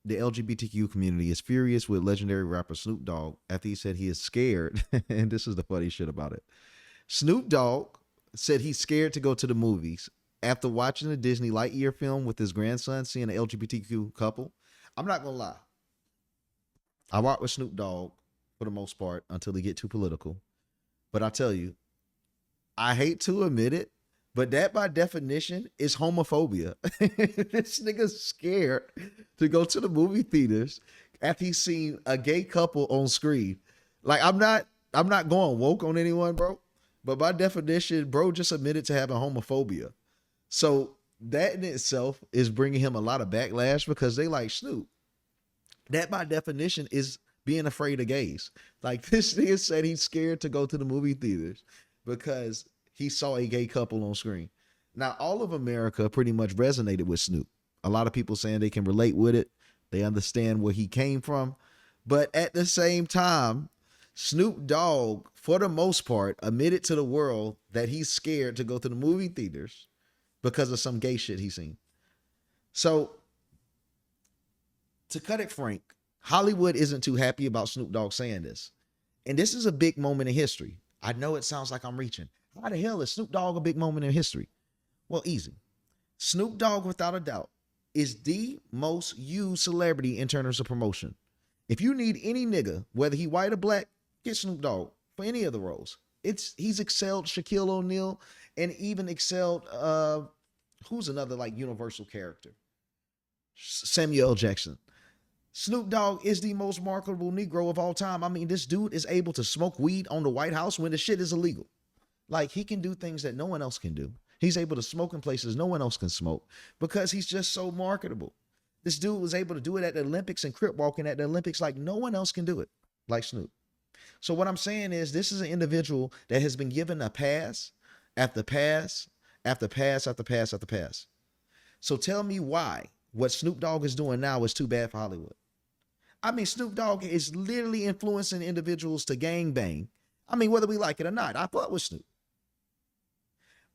the LGBTQ community is furious with legendary rapper Snoop Dogg after he said he is scared. And this is the funny shit about it. Snoop Dogg said he's scared to go to the movies after watching the Disney Lightyear film with his grandson, seeing an LGBTQ couple. I'm not gonna lie. I rock with Snoop Dogg for the most part until he get too political. But I tell you, I hate to admit it, but that by definition is homophobia. This nigga's scared to go to the movie theaters after he's seen a gay couple on screen. Like I'm not going woke on anyone, bro. But by definition, bro just admitted to having homophobia. So that in itself is bringing him a lot of backlash because they like Snoop. That by definition is being afraid of gays. Like this nigga said he's scared to go to the movie theaters because he saw a gay couple on screen. Now, all of America pretty much resonated with Snoop. A lot of people saying they can relate with it. They understand where he came from. But at the same time, Snoop Dogg, for the most part, admitted to the world that he's scared to go to the movie theaters because of some gay shit he's seen. So, to cut it frank, Hollywood isn't too happy about Snoop Dogg saying this. And this is a big moment in history. I know it sounds like I'm reaching. How the hell is Snoop Dogg a big moment in history? Well, easy. Snoop Dogg, without a doubt, is the most used celebrity in terms of promotion. If you need any nigga, whether he white or black, get Snoop Dogg for any of the roles. He's excelled Shaquille O'Neal and even excelled who's another like universal character? Samuel L. Jackson. Snoop Dogg is the most marketable Negro of all time. I mean, this dude is able to smoke weed on the White House when the shit is illegal. Like, he can do things that no one else can do. He's able to smoke in places no one else can smoke because he's just so marketable. This dude was able to do it at the Olympics and crip walking at the Olympics like no one else can do it, like Snoop. So what I'm saying is this is an individual that has been given a pass after pass after pass after pass after pass. So tell me why what Snoop Dogg is doing now is too bad for Hollywood. I mean, Snoop Dogg is literally influencing individuals to gangbang. I mean, whether we like it or not, I fuck with Snoop.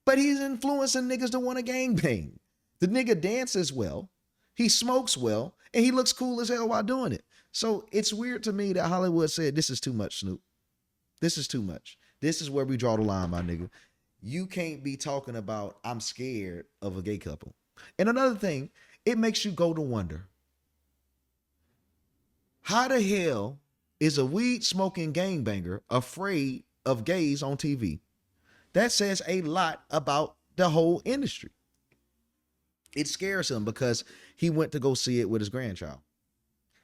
But he's influencing niggas to want to gangbang. The nigga dances well, he smokes well, and he looks cool as hell while doing it. So it's weird to me that Hollywood said, this is too much, Snoop. This is too much. This is where we draw the line, my nigga. You can't be talking about, I'm scared of a gay couple. And another thing, it makes you go to wonder. How the hell is a weed smoking gangbanger afraid of gays on TV? That says a lot about the whole industry. It scares him because he went to go see it with his grandchild.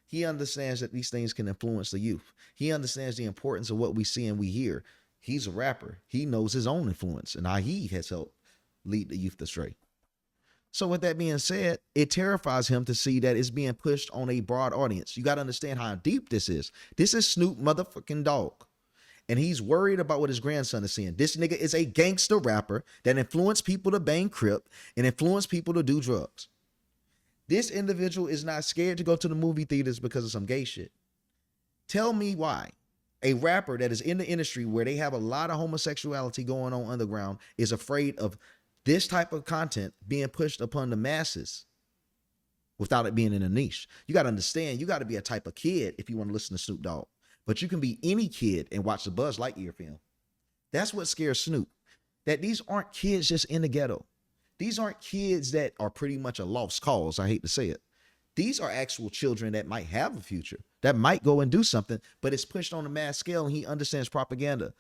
He understands that these things can influence the youth. He understands the importance of what we see and we hear. He's a rapper. He knows his own influence and how he has helped lead the youth astray. So with that being said, it terrifies him to see that it's being pushed on a broad audience. You got to understand how deep this is. This is Snoop motherfucking Dogg. And he's worried about what his grandson is seeing. This nigga is a gangster rapper that influenced people to bang crip and influenced people to do drugs. This individual is not scared to go to the movie theaters because of some gay shit. Tell me why a rapper that is in the industry where they have a lot of homosexuality going on underground is afraid of this type of content being pushed upon the masses without it being in a niche. You got to understand, you got to be a type of kid if you want to listen to Snoop Dogg. But you can be any kid and watch the Buzz Lightyear film. That's what scares Snoop. That these aren't kids just in the ghetto. These aren't kids that are pretty much a lost cause. I hate to say it. These are actual children that might have a future, that might go and do something, but it's pushed on a mass scale and he understands propaganda.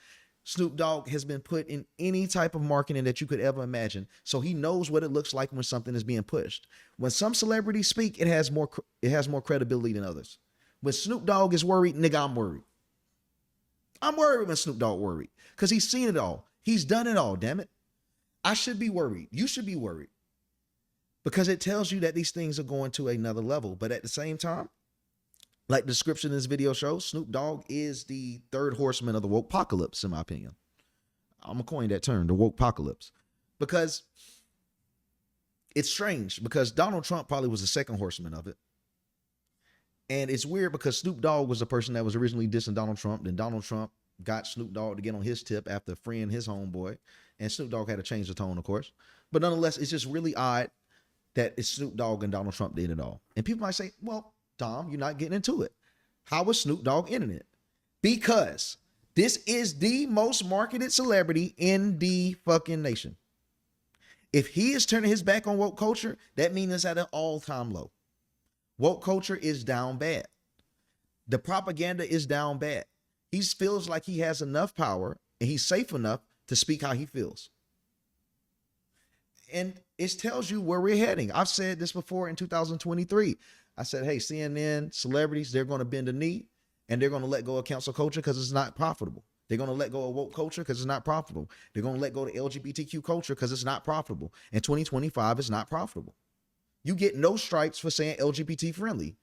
Snoop Dogg has been put in any type of marketing that you could ever imagine. So he knows what it looks like when something is being pushed. When some celebrities speak, it has more credibility than others. When Snoop Dogg is worried, nigga, I'm worried. I'm worried when Snoop Dogg worried because he's seen it all. He's done it all, damn it. I should be worried. You should be worried because it tells you that these things are going to another level. But at the same time, like the description in this video shows, Snoop Dogg is the third horseman of the wokepocalypse, in my opinion. I'm going to coin that term, the wokepocalypse, because it's strange because Donald Trump probably was the second horseman of it. And it's weird because Snoop Dogg was the person that was originally dissing Donald Trump. Then Donald Trump got Snoop Dogg to get on his tip after freeing his homeboy. And Snoop Dogg had to change the tone, of course. But nonetheless, it's just really odd that it's Snoop Dogg and Donald Trump did it all. And people might say, well, Dom, you're not getting into it. How was Snoop Dogg in it? Because this is the most marketed celebrity in the fucking nation. If he is turning his back on woke culture, that means it's at an all-time low. Woke culture is down bad. The propaganda is down bad. He feels like he has enough power and he's safe enough to speak how he feels. And it tells you where we're heading. I've said this before in 2023. I said, hey, CNN, celebrities, they're going to bend a knee and they're going to let go of cancel culture because it's not profitable. They're going to let go of woke culture because it's not profitable. They're going to let go of the LGBTQ culture because it's not profitable. In 2025, it's not profitable. You get no stripes for saying LGBT friendly.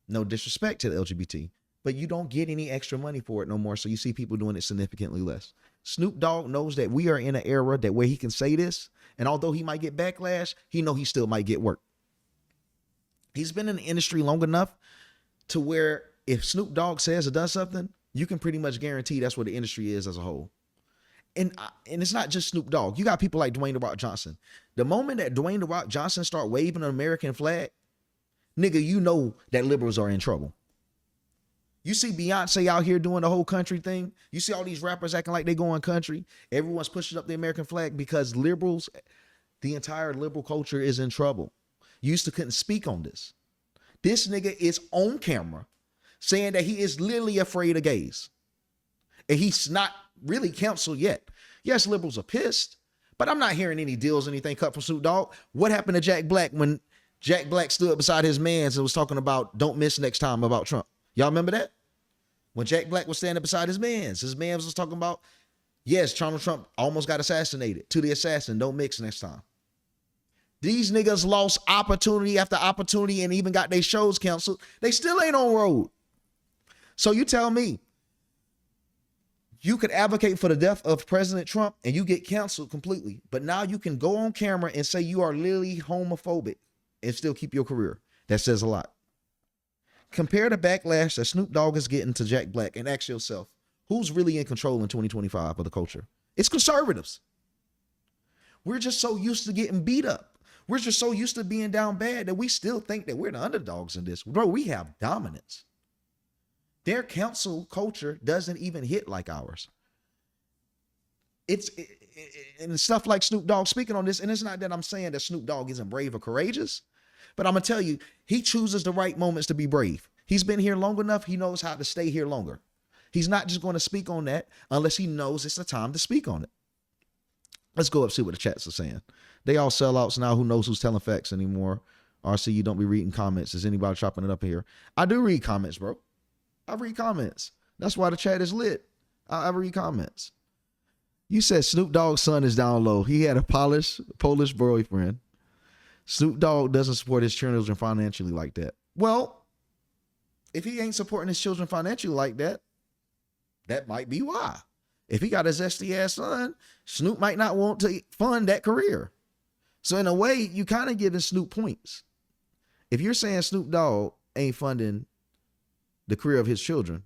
No disrespect to the LGBT, but you don't get any extra money for it no more. So you see people doing it significantly less. Snoop Dogg knows that we are in an era that where he can say this, and although he might get backlash, he know he still might get work. He's been in the industry long enough to where if Snoop Dogg says or does something, you can pretty much guarantee that's where the industry is as a whole. And it's not just Snoop Dogg. You got people like Dwayne The Rock Johnson. The moment that Dwayne The Rock Johnson start waving an American flag, nigga, you know that liberals are in trouble. You see Beyonce out here doing the whole country thing. You see all these rappers acting like they going country. Everyone's pushing up the American flag because liberals, the entire liberal culture is in trouble. You used to couldn't speak on this. This nigga is on camera saying that he is literally afraid of gays. And he's not really canceled yet. Yes, liberals are pissed, but I'm not hearing any deals, anything cut from Snoop Dogg. What happened to Jack Black when Jack Black stood beside his mans and was talking about don't miss next time about Trump? Y'all remember that? When Jack Black was standing beside his mans was talking about, yes, Donald Trump almost got assassinated. To the assassin, don't mix next time. These niggas lost opportunity after opportunity and even got their shows canceled. They still ain't on road. So you tell me, you could advocate for the death of President Trump and you get canceled completely, but now you can go on camera and say you are literally homophobic and still keep your career. That says a lot. Compare the backlash that Snoop Dogg is getting to Jack Black and ask yourself, who's really in control in 2025 of the culture? It's conservatives. We're just so used to getting beat up. We're just so used to being down bad that we still think that we're the underdogs in this. Bro, we have dominance. Their cancel culture doesn't even hit like ours. And stuff like Snoop Dogg speaking on this, and it's not that I'm saying that Snoop Dogg isn't brave or courageous, but I'm going to tell you, he chooses the right moments to be brave. He's been here long enough. He knows how to stay here longer. He's not just going to speak on that unless he knows it's the time to speak on it. Let's go up see what the chats are saying. They all sellouts now. Who knows who's telling facts anymore? RC, you don't be reading comments. Is anybody chopping it up here? I do read comments, bro. I read comments. That's why the chat is lit. I read comments. You said Snoop Dogg's son is down low. He had a Polish boyfriend. Snoop Dogg doesn't support his children financially like that. Well, if he ain't supporting his children financially like that, that might be why. If he got a zesty ass son, Snoop might not want to fund that career. So in a way, you kind of giving Snoop points. If you're saying Snoop Dogg ain't funding the career of his children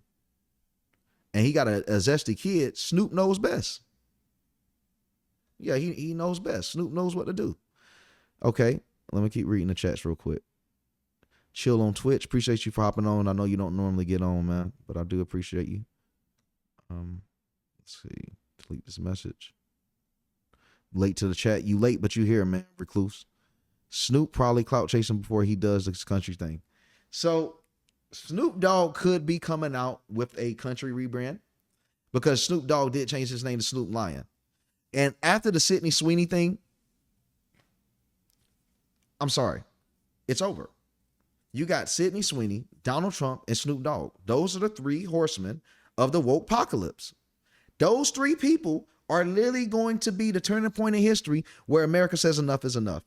and he got a zesty kid, Snoop knows best. Yeah, he knows best. Snoop knows what to do. Okay, let me keep reading the chats real quick. Chill on Twitch. Appreciate you for hopping on. I know you don't normally get on, man, but I do appreciate you. Let's see. Delete this message. Late to the chat. You late, but you here, man. Recluse. Snoop probably clout chasing before he does this country thing. So Snoop Dogg could be coming out with a country rebrand because Snoop Dogg did change his name to Snoop Lion. And after the Sydney Sweeney thing, I'm sorry, it's over. You got Sydney Sweeney, Donald Trump, and Snoop Dogg. Those are the three horsemen of the wokepocalypse. Those three people are literally going to be the turning point in history where America says enough is enough.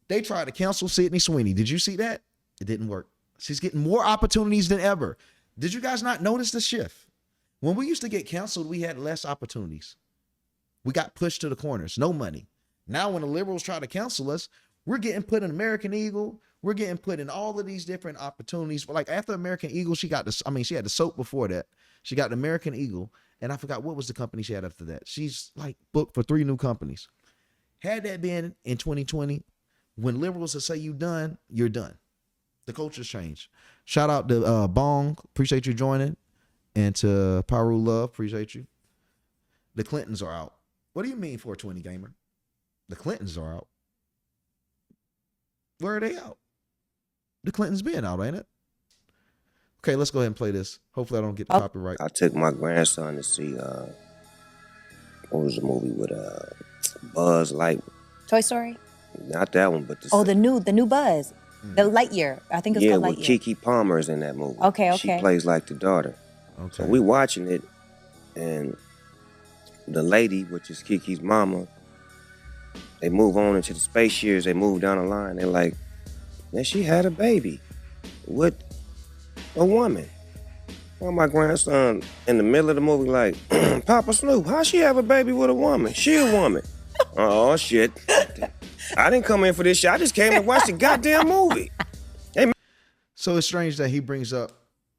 They tried to cancel Sydney Sweeney. Did you see that? It didn't work. She's getting more opportunities than ever. Did you guys not notice the shift? When we used to get canceled, we had less opportunities. We got pushed to the corners, no money. Now when the liberals try to cancel us, we're getting put in American Eagle. We're getting put in all of these different opportunities. But like after American Eagle, she had the soap before that. She got the American Eagle. And I forgot what was the company she had after that. She's like booked for 3 new companies. Had that been in 2020, when liberals will say you done, you're done. The culture's changed. Shout out to Bong. Appreciate you joining. And to Paru Love. Appreciate you. The Clintons are out. What do you mean 420 gamer? The Clintons are out. Where are they out? The Clintons been out, ain't it? Okay, let's go ahead and play this. Hopefully I don't get the copyright. I took my grandson to see what was the movie with Buzz Lightyear? Toy Story? Not that one, but the new Buzz. The Lightyear. I think it's called Lightyear. Yeah, with Kiki Palmer is in that movie. Okay. She plays like the daughter. Okay. So we watching it, and the lady, which is Kiki's mama, they move on into the space years. They move down the line. They're like, man, she had a baby with a woman. Well, my grandson in the middle of the movie like, Papa Snoop, how she have a baby with a woman? She a woman. Oh, shit. I didn't come in for this shit. I just came to watch the goddamn movie. Hey, so it's strange that he brings up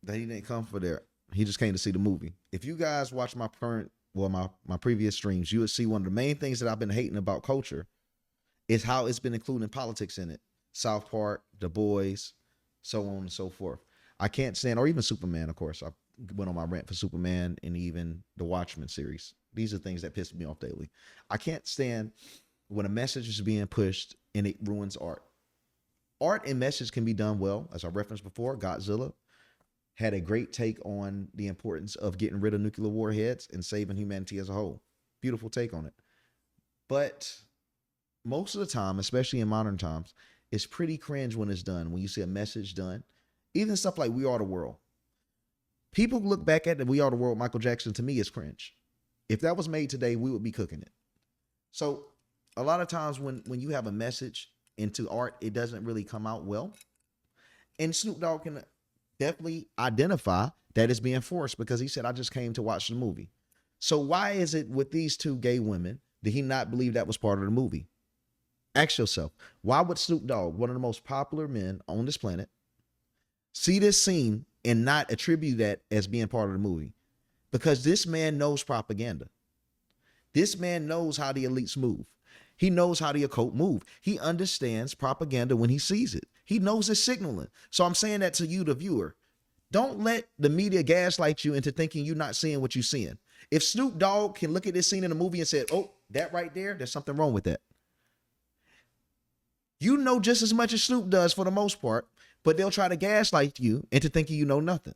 that he didn't come for there. He just came to see the movie. If you guys watch my previous streams, you would see one of the main things that I've been hating about culture is how it's been including politics in it. South Park, The Boys, so on and so forth. I can't stand, or even Superman, of course. I went on my rant for Superman and even the Watchmen series. These are things that piss me off daily. I can't stand when a message is being pushed and it ruins art. Art and message can be done well. As I referenced before, Godzilla had a great take on the importance of getting rid of nuclear warheads and saving humanity as a whole. Beautiful take on it. But most of the time, especially in modern times, it's pretty cringe when it's done, when you see a message done. Even stuff like We Are the World. People look back at the We Are the World, Michael Jackson, to me is cringe. If that was made today, we would be cooking it. So a lot of times when you have a message into art, it doesn't really come out well. And Snoop Dogg can definitely identify that it's being forced because he said, I just came to watch the movie. So why is it with these two gay women did he not believe that was part of the movie? Ask yourself, why would Snoop Dogg, one of the most popular men on this planet, see this scene and not attribute that as being part of the movie? Because this man knows propaganda. This man knows how the elites move. He knows how the occult move. He understands propaganda when he sees it. He knows it's signaling. So I'm saying that to you, the viewer. Don't let the media gaslight you into thinking you're not seeing what you're seeing. If Snoop Dogg can look at this scene in a movie and say, oh, that right there, there's something wrong with that. You know just as much as Snoop does for the most part, but they'll try to gaslight you into thinking you know nothing.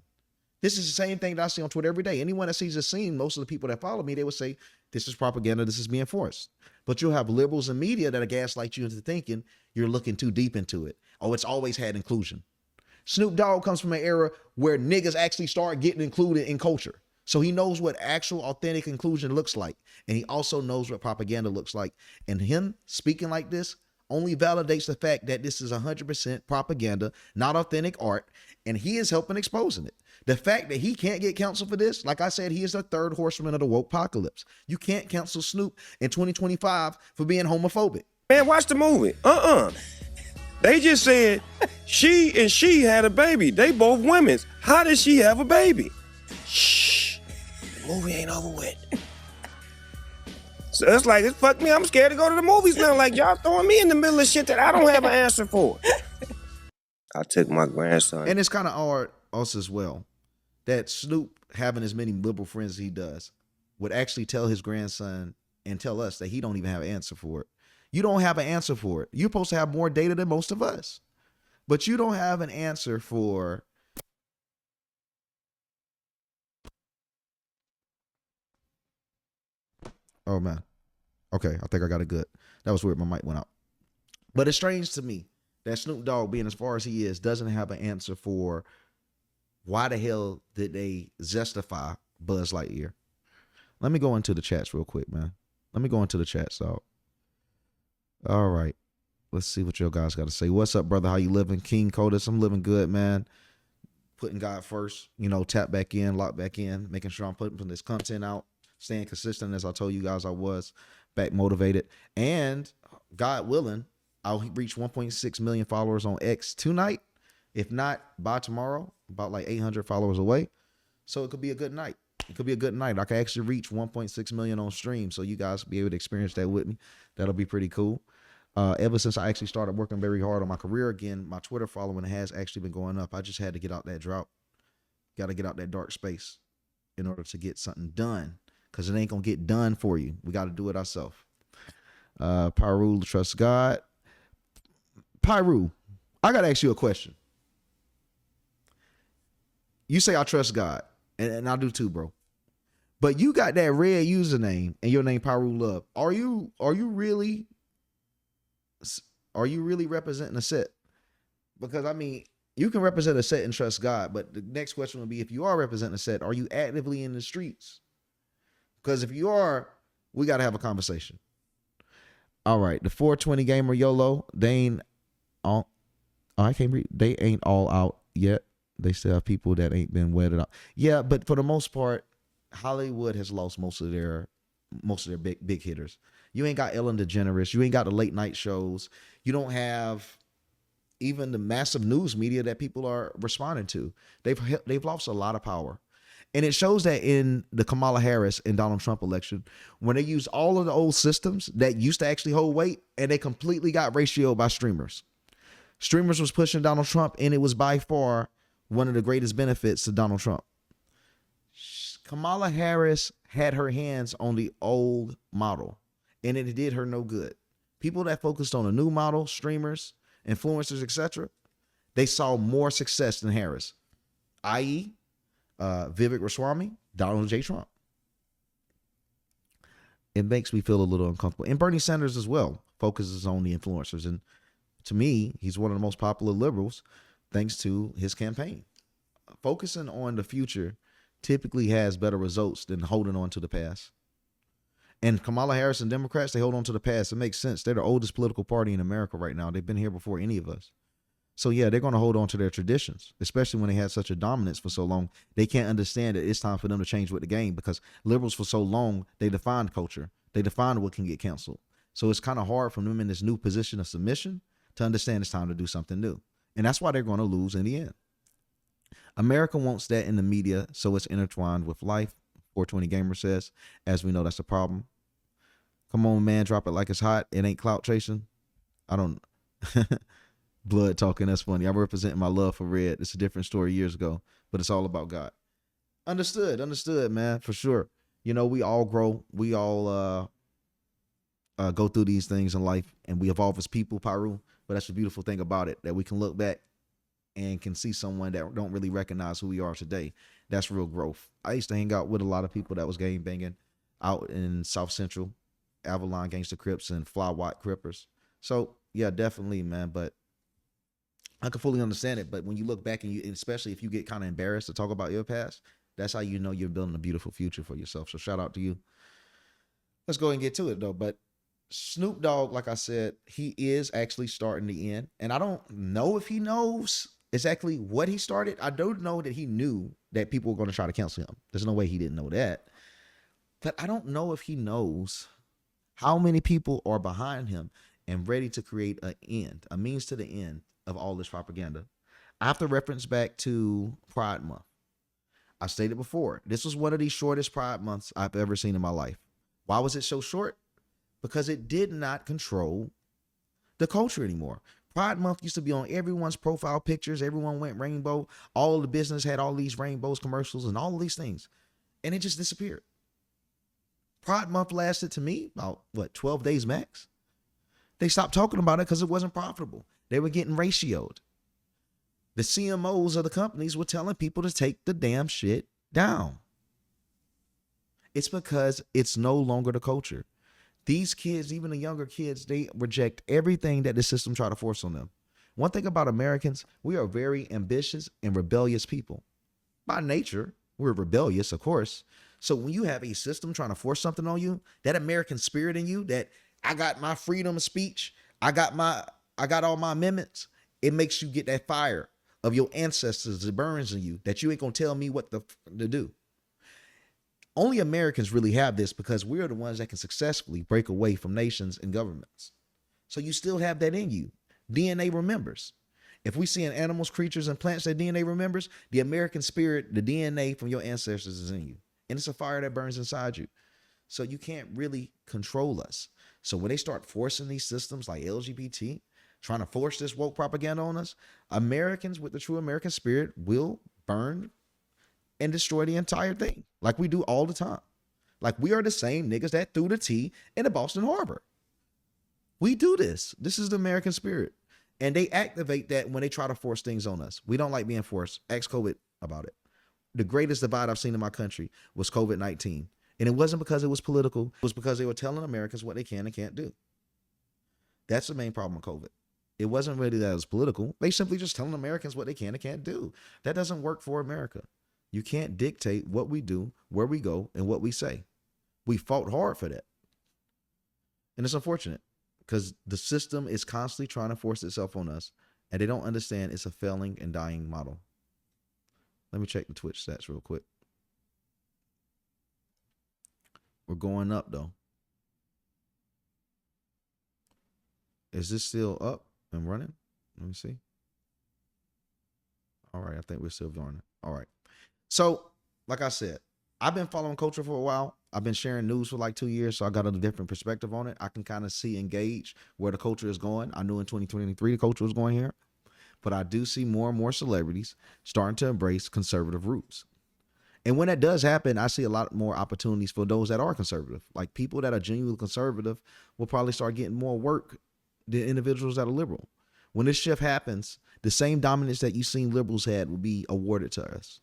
This is the same thing that I see on Twitter every day. Anyone that sees a scene, most of the people that follow me, they would say, this is propaganda, this is being forced. But you'll have liberals and media that'll gaslight you into thinking you're looking too deep into it. Oh, it's always had inclusion. Snoop Dogg comes from an era where niggas actually start getting included in culture. So he knows what actual authentic inclusion looks like. And he also knows what propaganda looks like. And him speaking like this only validates the fact that this is 100% propaganda, not authentic art, and he is helping exposing it. The fact that he can't get canceled for this, like I said, he is the third horseman of the wokepocalypse. You can't cancel Snoop in 2025 for being homophobic. man, watch the movie. They just said she had a baby. They both women's. How did she have a baby? Shh, the movie ain't over with. So it's like, it's fuck me, I'm scared to go to the movies now. Like, y'all throwing me in the middle of shit that I don't have an answer for. I took my grandson. And it's kind of odd also as well that Snoop, having as many liberal friends as he does, would actually tell his grandson and tell us that he don't even have an answer for it. You don't have an answer for it. You're supposed to have more data than most of us. But you don't have an answer for oh, man. Okay, I think I got it good. That was weird. My mic went out. But it's strange to me that Snoop Dogg, being as far as he is, doesn't have an answer for why the hell did they zestify Buzz Lightyear. Let me go into the chats real quick, man. Let me go into the chats, dog. All right. Let's see what your guys got to say. What's up, brother? How you living? King Codus, I'm living good, man. Putting God first, tap back in, lock back in, making sure I'm putting this content out. Staying consistent, as I told you guys I was, back motivated. And God willing, I'll reach 1.6 million followers on X tonight. If not, by tomorrow, about like 800 followers away. So it could be a good night. It could be a good night. I could actually reach 1.6 million on stream. So you guys be able to experience that with me. That'll be pretty cool. Ever since I actually started working very hard on my career again, my Twitter following has actually been going up. I just had to get out that drought. Got to get out that dark space in order to get something done, because it ain't gonna get done for you. We got to do it ourselves. Pyru, trust God. Pyru, I gotta ask you a question. You say I trust God, and I do too, bro. But you got that red username and your name Pyru Love. Are you really representing a set? Because I mean, you can represent a set and trust God, but the next question would be, if you are representing a set, are you actively in the streets? Because if you are, we got to have a conversation. All right, the 420 gamer YOLO, they ain't all. Oh, I can't read. They ain't all out yet. They still have people that ain't been wedded out. Yeah, but for the most part, Hollywood has lost most of their big hitters. You ain't got Ellen DeGeneres. You ain't got the late night shows. You don't have even the massive news media that people are responding to. They've lost a lot of power. And it shows that in the Kamala Harris and Donald Trump election, when they used all of the old systems that used to actually hold weight, and they completely got ratioed by streamers. Streamers was pushing Donald Trump, and it was by far one of the greatest benefits to Donald Trump. Kamala Harris had her hands on the old model, and it did her no good. People that focused on a new model, streamers, influencers, etc., they saw more success than Harris, i.e., Vivek Ramaswamy, Donald J. Trump. It makes me feel a little uncomfortable. And Bernie Sanders as well focuses on the influencers. And to me, he's one of the most popular liberals thanks to his campaign. Focusing on the future typically has better results than holding on to the past. And Kamala Harris and Democrats, they hold on to the past. It makes sense. They're the oldest political party in America right now. They've been here before any of us. So yeah, they're going to hold on to their traditions, especially when they had such a dominance for so long. They can't understand that it's time for them to change with the game, because liberals for so long, they defined culture. They defined what can get canceled. So it's kind of hard for them in this new position of submission to understand it's time to do something new. And that's why they're going to lose in the end. America wants that in the media, so it's intertwined with life. 420 Gamer says, as we know, that's a problem. Come on, man, drop it like it's hot. It ain't clout chasing. I don't... Blood talking, that's funny. I'm representing my love for red. It's a different story years ago, but it's all about God. Understood, man, for sure. You know, we all grow. We all go through these things in life, and we evolve as people, Pyru. But that's the beautiful thing about it, that we can look back and can see someone that don't really recognize who we are today. That's real growth. I used to hang out with a lot of people that was gang banging out in South Central, Avalon Gangster Crips and Fly Watt Crippers. So yeah, definitely, man. But I can fully understand it. But when you look back, and especially if you get kind of embarrassed to talk about your past, that's how you know you're building a beautiful future for yourself. So shout out to you. Let's go ahead and get to it though. But Snoop Dogg, like I said, he is actually starting the end. And I don't know if he knows exactly what he started. I don't know that he knew that people were going to try to cancel him. There's no way he didn't know that. But I don't know if he knows how many people are behind him and ready to create an end, a means to the end of all this propaganda. I have to reference back to Pride Month. I stated before, this was one of the shortest Pride Months I've ever seen in my life. Why was it so short? Because it did not control the culture anymore. Pride Month used to be on everyone's profile pictures. Everyone went rainbow. All the business had all these rainbows, commercials, and all of these things. And it just disappeared. Pride Month lasted, to me, about, 12 days max? They stopped talking about it because it wasn't profitable. They were getting ratioed. The CMOs of the companies were telling people to take the damn shit down. It's because it's no longer the culture. These kids, even the younger kids, they reject everything that the system try to force on them. One thing about Americans, we are very ambitious and rebellious people. By nature, we're rebellious, of course. So when you have a system trying to force something on you, that American spirit in you, that I got my freedom of speech, I got all my amendments, it makes you get that fire of your ancestors that burns in you, that you ain't gonna tell me what to do. Only Americans really have this, because we're the ones that can successfully break away from nations and governments. So you still have that in you. DNA remembers. If we see in animals, creatures, and plants that DNA remembers, the American spirit, the DNA from your ancestors is in you. And it's a fire that burns inside you. So you can't really control us. So when they start forcing these systems like LGBT, trying to force this woke propaganda on us, Americans with the true American spirit will burn and destroy the entire thing, like we do all the time. Like we are the same niggas that threw the tea in the Boston Harbor. We do this. This is the American spirit. And they activate that when they try to force things on us. We don't like being forced. Ask COVID about it. The greatest divide I've seen in my country was COVID-19. And it wasn't because it was political. It was because they were telling Americans what they can and can't do. That's the main problem with COVID. It wasn't really that it was political. They simply just telling Americans what they can and can't do. That doesn't work for America. You can't dictate what we do, where we go, and what we say. We fought hard for that. And it's unfortunate because the system is constantly trying to force itself on us, and they don't understand it's a failing and dying model. Let me check the Twitch stats real quick. We're going up, though. Is this still up and running? Let me see. All right, I think we're still running. All right. So, like I said, I've been following culture for a while. I've been sharing news for like 2 years, so I got a different perspective on it. I can kind of see and gauge where the culture is going. I knew in 2023 the culture was going here, but I do see more and more celebrities starting to embrace conservative roots. And when that does happen, I see a lot more opportunities for those that are conservative. Like people that are genuinely conservative will probably start getting more work than individuals that are liberal. When this shift happens, the same dominance that you've seen liberals had will be awarded to us.